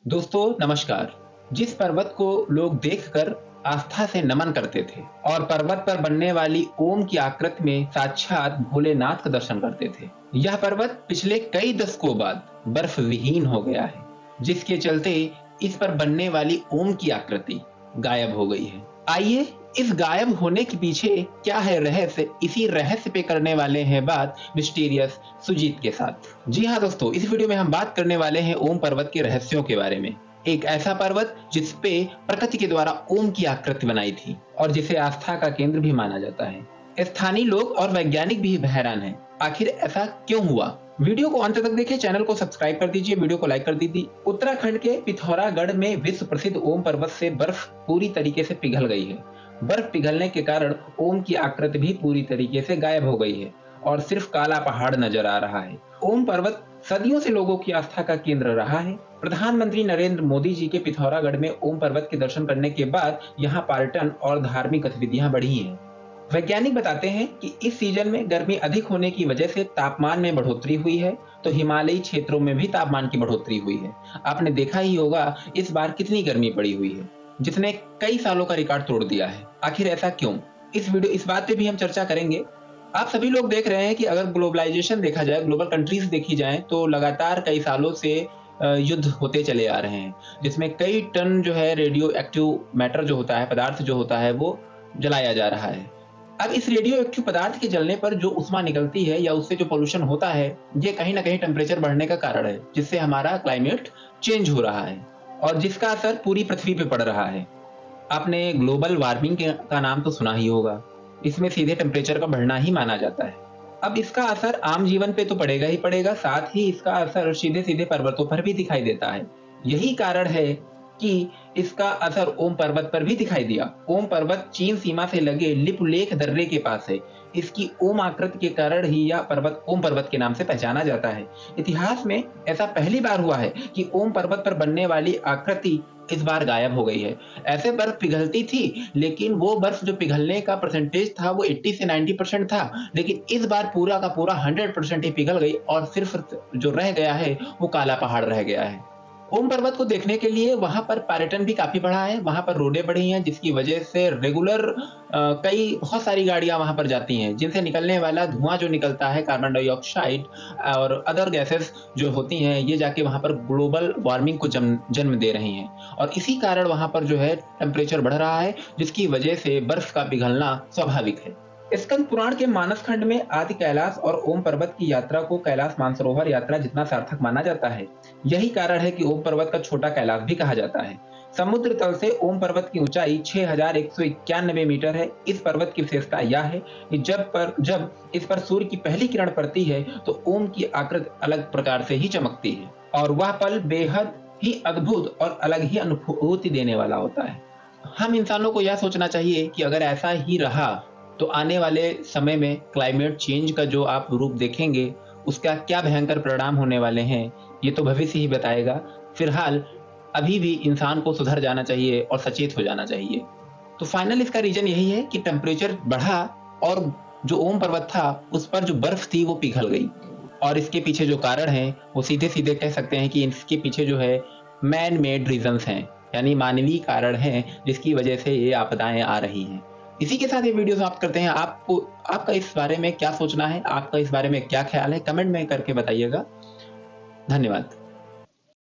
दोस्तों नमस्कार। जिस पर्वत को लोग देखकर आस्था से नमन करते थे और पर्वत पर बनने वाली ओम की आकृति में साक्षात भोलेनाथ का दर्शन करते थे, यह पर्वत पिछले कई दशकों बाद बर्फ विहीन हो गया है, जिसके चलते इस पर बनने वाली ओम की आकृति गायब हो गई है। आइए इस गायब होने के पीछे क्या है रहस्य, इसी रहस्य पे करने वाले हैं बात मिस्टीरियस सुजीत के साथ। जी हाँ दोस्तों, इस वीडियो में हम बात करने वाले हैं ओम पर्वत के रहस्यों के बारे में। एक ऐसा पर्वत जिसपे प्रकृति के द्वारा ओम की आकृति बनाई थी और जिसे आस्था का केंद्र भी माना जाता है। स्थानीय लोग और वैज्ञानिक भी हैरान हैं, आखिर ऐसा क्यों हुआ। वीडियो को अंत तक देखिए, चैनल को सब्सक्राइब कर दीजिए, वीडियो को लाइक कर दीजिए। उत्तराखंड के पिथौरागढ़ में विश्व प्रसिद्ध ओम पर्वत से बर्फ पूरी तरीके से पिघल गई है। बर्फ पिघलने के कारण ओम की आकृति भी पूरी तरीके से गायब हो गई है और सिर्फ काला पहाड़ नजर आ रहा है। ओम पर्वत सदियों से लोगों की आस्था का केंद्र रहा है। प्रधानमंत्री नरेंद्र मोदी जी के पिथौरागढ़ में ओम पर्वत के दर्शन करने के बाद यहाँ पर्यटन और धार्मिक गतिविधियां बढ़ी हैं। वैज्ञानिक बताते हैं कि इस सीजन में गर्मी अधिक होने की वजह से तापमान में बढ़ोतरी हुई है, तो हिमालयी क्षेत्रों में भी तापमान की बढ़ोतरी हुई है। आपने देखा ही होगा इस बार कितनी गर्मी पड़ी हुई है, जिसने कई सालों का रिकॉर्ड तोड़ दिया है। आखिर ऐसा क्यों, इस बात पे भी हम चर्चा करेंगे। आप सभी लोग देख रहे हैं कि अगर ग्लोबलाइजेशन देखा जाए, ग्लोबल कंट्रीज देखी जाए, तो लगातार कई सालों से युद्ध होते चले आ रहे हैं, जिसमें कई टन जो है रेडियो एक्टिव मैटर जो होता है, पदार्थ जो होता है, वो जलाया जा रहा है। अब इस रेडियो एक्टिव पदार्थ के जलने पर जो उष्मा निकलती है या उससे जो पोल्यूशन होता है, ये कहीं ना कहीं टेम्परेचर बढ़ने का कारण है, जिससे हमारा क्लाइमेट चेंज हो रहा है और जिसका असर पूरी पृथ्वी पे पड़ रहा है। आपने ग्लोबल वार्मिंग का नाम तो सुना ही होगा। इसमें सीधे टेम्परेचर का बढ़ना ही माना जाता है। अब इसका असर आम जीवन पे तो पड़ेगा ही पड़ेगा, साथ ही इसका असर सीधे सीधे पर्वतों पर भी दिखाई देता है। यही कारण है कि इसका असर ओम पर्वत पर भी दिखाई दिया। ओम पर्वत चीन सीमा से लगे लिपुलेख दर्रे के पास है। इसकी ओम आकृति के कारण ही यह पर्वत ओम पर्वत के नाम से पहचाना जाता है। इतिहास में ऐसा पहली बार हुआ है कि ओम पर्वत पर बनने वाली आकृति इस बार गायब हो गई है। ऐसे बर्फ पिघलती थी, लेकिन वो बर्फ जो पिघलने का परसेंटेज था वो 80 से 90% था, लेकिन इस बार पूरा का पूरा 100% ही पिघल गई और सिर्फ जो रह गया है वो काला पहाड़ रह गया है। ओम पर्वत को देखने के लिए वहां पर पर्यटन भी काफी बढ़ा है, वहां पर रोडें बढ़ी हैं, जिसकी वजह से रेगुलर बहुत सारी गाड़ियां वहां पर जाती हैं, जिनसे निकलने वाला धुआं जो निकलता है, कार्बन डाइऑक्साइड और अदर गैसेस जो होती हैं, ये जाके वहां पर ग्लोबल वार्मिंग को जन्म दे रही हैं और इसी कारण वहां पर जो है टेम्परेचर बढ़ रहा है, जिसकी वजह से बर्फ का पिघलना स्वाभाविक है। स्कंद पुराण के मानस खंड में आदि कैलाश और ओम पर्वत की यात्रा को कैलाश मानसरोवर यात्रा जितना सार्थक माना जाता है। यही कारण है कि ओम पर्वत का छोटा कैलाश भी कहा जाता है। समुद्र तल से ओम पर्वत की ऊंचाई 6191 मीटर है। इस पर्वत की विशेषता यह है कि जब इस पर सूर्य की पहली किरण पड़ती है तो ओम की आकृति अलग प्रकार से ही चमकती है और वह पल बेहद ही अद्भुत और अलग ही अनुभूति देने वाला होता है। हम इंसानों को यह सोचना चाहिए कि अगर ऐसा ही रहा तो आने वाले समय में क्लाइमेट चेंज का जो आप रूप देखेंगे, उसका क्या भयंकर परिणाम होने वाले हैं, ये तो भविष्य ही बताएगा। फिलहाल अभी भी इंसान को सुधर जाना चाहिए और सचेत हो जाना चाहिए। तो फाइनल इसका रीजन यही है कि टेम्परेचर बढ़ा और जो ओम पर्वत था उस पर जो बर्फ थी वो पिघल गई और इसके पीछे जो कारण है वो सीधे सीधे कह सकते हैं कि इसके पीछे जो है मैन मेड रीजंस हैं, यानी मानवीय कारण हैं, जिसकी वजह से ये आपदाएं आ रही हैं। इसी के साथ ये वीडियो समाप्त करते हैं। आपका इस बारे में क्या सोचना है, आपका इस बारे में क्या ख्याल है, कमेंट में करके बताइएगा। धन्यवाद।